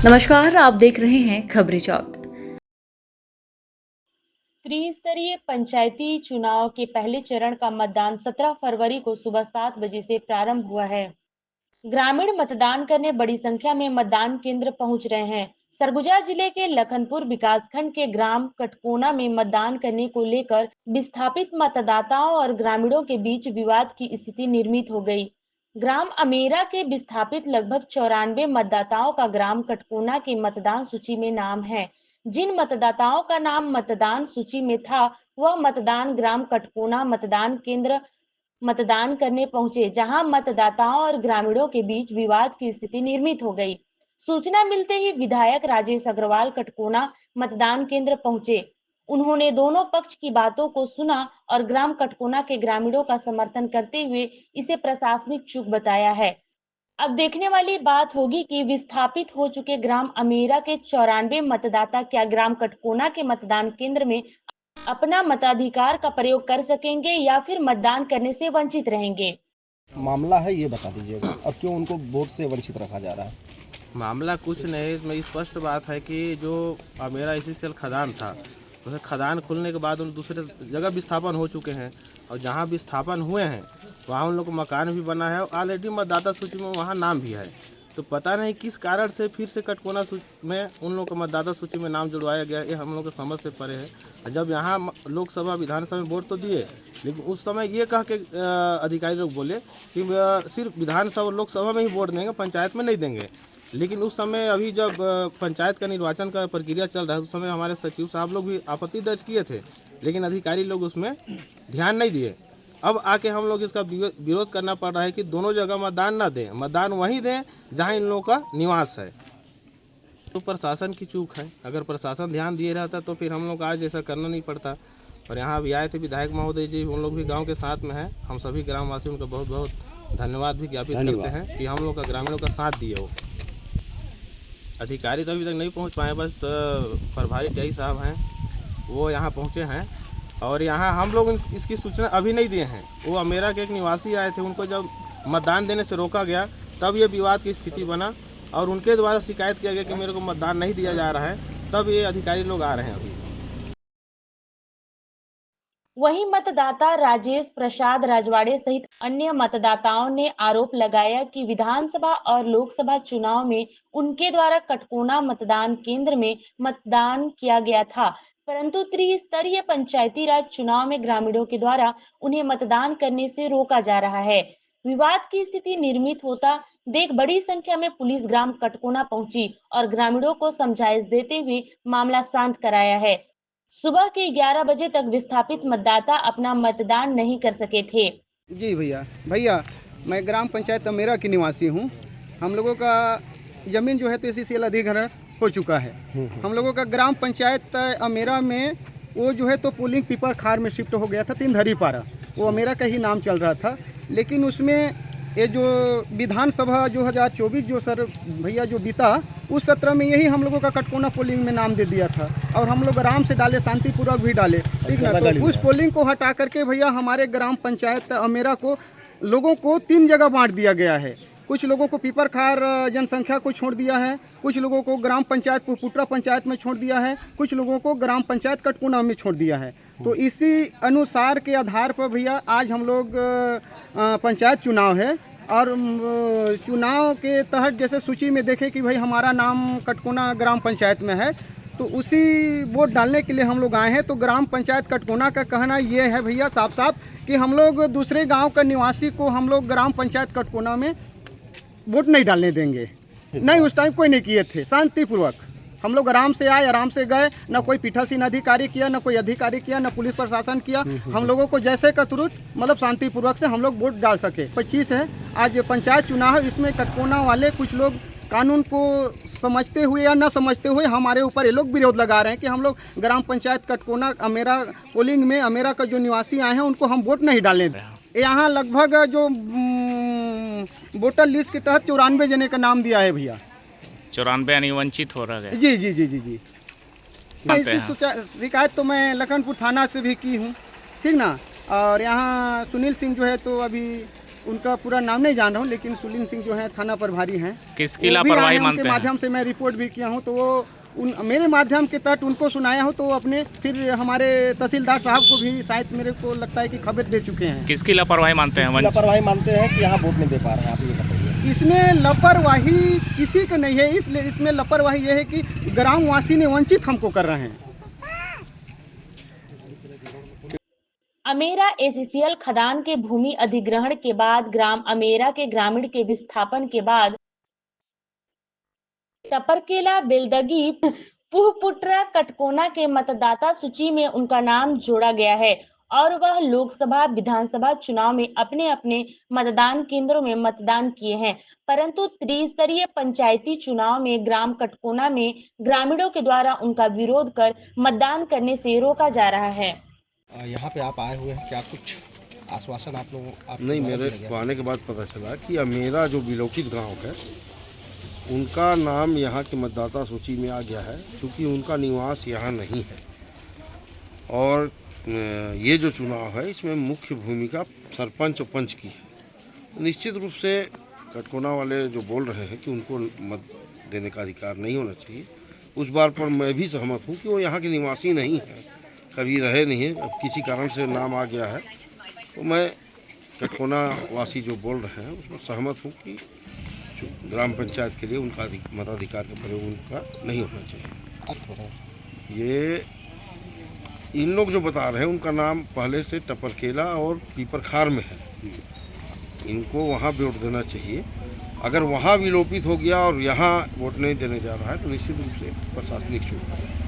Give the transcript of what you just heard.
नमस्कार, आप देख रहे हैं खबरी चौक। त्रिस्तरीय पंचायती चुनाव के पहले चरण का मतदान 17 फरवरी को सुबह 7 बजे से प्रारंभ हुआ है। ग्रामीण मतदान करने बड़ी संख्या में मतदान केंद्र पहुंच रहे हैं। सरगुजा जिले के लखनपुर विकासखंड के ग्राम कटकोना में मतदान करने को लेकर विस्थापित मतदाताओं और ग्रामीणों के बीच विवाद की स्थिति निर्मित हो गई। ग्राम अमेरा के विस्थापित लगभग 94 मतदाताओं का ग्राम कटकोना के मतदान सूची में नाम है। जिन मतदाताओं का नाम मतदान सूची में था, वह मतदान ग्राम कटकोना मतदान केंद्र मतदान करने पहुंचे, जहां मतदाताओं और ग्रामीणों के बीच विवाद की स्थिति निर्मित हो गई। सूचना मिलते ही विधायक राजेश अग्रवाल कटकोना मतदान केंद्र पहुंचे। उन्होंने दोनों पक्ष की बातों को सुना और ग्राम कटकोना के ग्रामीणों का समर्थन करते हुए इसे प्रशासनिक चूक बताया है। अब देखने वाली बात होगी कि विस्थापित हो चुके ग्राम अमेरा के 94 मतदाता क्या ग्राम कटकोना के मतदान केंद्र में अपना मताधिकार का प्रयोग कर सकेंगे या फिर मतदान करने से वंचित रहेंगे। मामला है ये बता दीजिएगा, अब क्यों उनको वोट से वंचित रखा जा रहा है? मामला कुछ नहीं, इसमें स्पष्ट बात है कि जो मेरा इसी सेल खदान था, उसे खदान खुलने के बाद उन दूसरे जगह विस्थापन हो चुके हैं और जहां विस्थापन हुए हैं वहां उन लोग को मकान भी बना है और ऑलरेडी मतदाता सूची में वहां नाम भी है। तो पता नहीं किस कारण से फिर से कटकोना में उन लोग को मतदाता सूची में नाम जुड़वाया गया, ये हम लोग को समझ से परे है। जब यहाँ लोकसभा विधानसभा में वोट तो दिए, लेकिन उस समय ये कह के अधिकारी लोग बोले कि सिर्फ विधानसभा और लोकसभा में ही वोट देंगे, पंचायत में नहीं देंगे। लेकिन उस समय अभी जब पंचायत का निर्वाचन का प्रक्रिया चल रहा है, उस समय हमारे सचिव साहब लोग भी आपत्ति दर्ज किए थे, लेकिन अधिकारी लोग उसमें ध्यान नहीं दिए। अब आके हम लोग इसका विरोध करना पड़ रहा है कि दोनों जगह मतदान ना दें, मतदान वहीं दें जहां इन लोगों का निवास है। तो प्रशासन की चूक है, अगर प्रशासन ध्यान दिए रहता तो फिर हम लोग आज ऐसा करना नहीं पड़ता। और यहाँ भी आए थे विधायक महोदय जी, उन लोग भी गाँव के साथ में हैं। हम सभी ग्रामवासियों का बहुत बहुत धन्यवाद भी ज्ञापित करते हैं कि हम लोग का ग्रामीणों का साथ दिए हो। अधिकारी तो अभी तक नहीं पहुंच पाए, बस प्रभारी टीआई साहब हैं वो यहाँ पहुँचे हैं और यहाँ हम लोग इसकी सूचना अभी नहीं दिए हैं। वो अमेरा के एक निवासी आए थे, उनको जब मतदान देने से रोका गया तब ये विवाद की स्थिति बना और उनके द्वारा शिकायत किया गया कि मेरे को मतदान नहीं दिया जा रहा है, तब ये अधिकारी लोग आ रहे हैं अभी। वहीं मतदाता राजेश प्रसाद राजवाड़े सहित अन्य मतदाताओं ने आरोप लगाया कि विधानसभा और लोकसभा चुनाव में उनके द्वारा कटकोना मतदान केंद्र में मतदान किया गया था, परंतु त्रिस्तरीय पंचायती राज चुनाव में ग्रामीणों के द्वारा उन्हें मतदान करने से रोका जा रहा है। विवाद की स्थिति निर्मित होता देख बड़ी संख्या में पुलिस ग्राम कटकोना पहुंची और ग्रामीणों को समझाइश देते हुए मामला शांत कराया है। सुबह के 11 बजे तक विस्थापित मतदाता अपना मतदान नहीं कर सके थे। जी भैया मैं ग्राम पंचायत अमेरा की निवासी हूँ। हम लोगों का ज़मीन जो है तो सीसीएल अधिग्रहण हो चुका है। हम लोगों का ग्राम पंचायत अमेरा में वो जो है तो पोलिंग पीपर खार में शिफ्ट हो गया था, 3 धरी पारा, वो अमेरा का ही नाम चल रहा था। लेकिन उसमें ये जो विधानसभा 2024 जो सर भैया जो बीता, उस सत्र में यही हम लोगों का कटकोना पोलिंग में नाम दे दिया था और हम लोग आराम से डाले, शांतिपूर्वक भी डाले, ठीक ना। तो उस पोलिंग को हटा करके भैया हमारे ग्राम पंचायत अमेरा को लोगों को 3 जगह बांट दिया गया है। कुछ लोगों को पीपर खार जनसंख्या को छोड़ दिया है, कुछ लोगों को ग्राम पंचायत पुटरा पंचायत में छोड़ दिया है, कुछ लोगों को ग्राम पंचायत कटकोना में छोड़ दिया है। तो इसी अनुसार के आधार पर भैया आज हम लोग पंचायत चुनाव है और चुनाव के तहत जैसे सूची में देखे कि भाई हमारा नाम कटकोना ग्राम पंचायत में है, तो उसी वोट डालने के लिए हम लोग आए हैं। तो ग्राम पंचायत कटकोना का कहना ये है भैया साफ साफ कि हम लोग दूसरे गांव का निवासी को हम लोग ग्राम पंचायत कटकोना में वोट नहीं डालने देंगे। नहीं, उस टाइम कोई नहीं किए थे, शांतिपूर्वक हम लोग आराम से आए, आराम से गए, ना कोई पीठासीन अधिकारी किया, ना कोई अधिकारी किया, ना पुलिस प्रशासन किया। हम लोगों को जैसे का तुरंत मतलब शांतिपूर्वक से हम लोग वोट डाल सके। 25 है आज पंचायत चुनाव है, इसमें कटकोना वाले कुछ लोग कानून को समझते हुए या न समझते हुए हमारे ऊपर ये लोग विरोध लगा रहे हैं कि हम लोग ग्राम पंचायत कटकोना अमेरा पोलिंग में अमेरा का जो निवासी आए हैं उनको हम वोट नहीं डालने दें। यहाँ लगभग जो वोटर लिस्ट के तहत 94 जने का नाम दिया है भैया। 94 यानी वंचित हो रहा है। जी जी जी जी जी। इसकी शिकायत तो मैं लखनपुर थाना से भी की हूँ, ठीक ना। और यहाँ सुनील सिंह जो है तो अभी उनका पूरा नाम नहीं जान रहा हूँ, लेकिन सुलीन सिंह जो है थाना प्रभारी हैं, किसकी वो भी लापरवाही आए हैं, मानते उनके हैं? माध्यम से मैं रिपोर्ट भी किया हूँ, तो वो मेरे माध्यम के तहत उनको सुनाया हो, तो वो अपने फिर हमारे तहसीलदार साहब को भी शायद मेरे को लगता है कि खबर दे चुके हैं। किसकी लापरवाही मानते हैं? इसकी लापरवाही मानते हैं कि यहाँ वोट नहीं दे पा रहे हैं, आप ये बताइए। इसमें लापरवाही किसी का नहीं है, इसलिए इसमें लापरवाही ये है कि ग्रामवासी ने वंचित हमको कर रहे हैं। अमेरा एसीसीएल खदान के भूमि अधिग्रहण के बाद ग्राम अमेरा के ग्रामीण के विस्थापन के बाद टपरकेला, बेलदगी, पुहपुटरा, कटकोना के मतदाता सूची में उनका नाम जोड़ा गया है और वह लोकसभा विधानसभा चुनाव में अपने अपने मतदान केंद्रों में मतदान किए हैं, परंतु त्रिस्तरीय पंचायती चुनाव में ग्राम कटकोना में ग्रामीणों के द्वारा उनका विरोध कर मतदान करने से रोका जा रहा है। यहाँ पे आप आए हुए हैं, क्या कुछ आश्वासन आप लोगों नहीं, मेरे को आने के बाद पता चला कि अमेरा जो विलोकित गांव है उनका नाम यहाँ की मतदाता सूची में आ गया है, क्योंकि उनका निवास यहाँ नहीं है। और ये जो चुनाव है इसमें मुख्य भूमिका सरपंच और पंच की है। निश्चित रूप से कटकोना वाले जो बोल रहे हैं कि उनको मत देने का अधिकार नहीं होना चाहिए, उस बार पर मैं भी सहमत हूँ कि वो यहाँ के निवासी नहीं हैं, कभी रहे नहीं है, अब किसी कारण से नाम आ गया है, तो मैं कटकोना वासी जो बोल रहे हैं उसमें सहमत हूँ कि ग्राम पंचायत के लिए उनका मताधिकार का प्रयोग उनका नहीं होना चाहिए। ये इन लोग जो बता रहे हैं उनका नाम पहले से टपरकेला और पीपरखार में है, इनको वहाँ वोट देना चाहिए। अगर वहाँ विलोपित हो गया और यहाँ वोट नहीं देने जा रहा है तो निश्चित रूप से प्रशासनिक चूक है।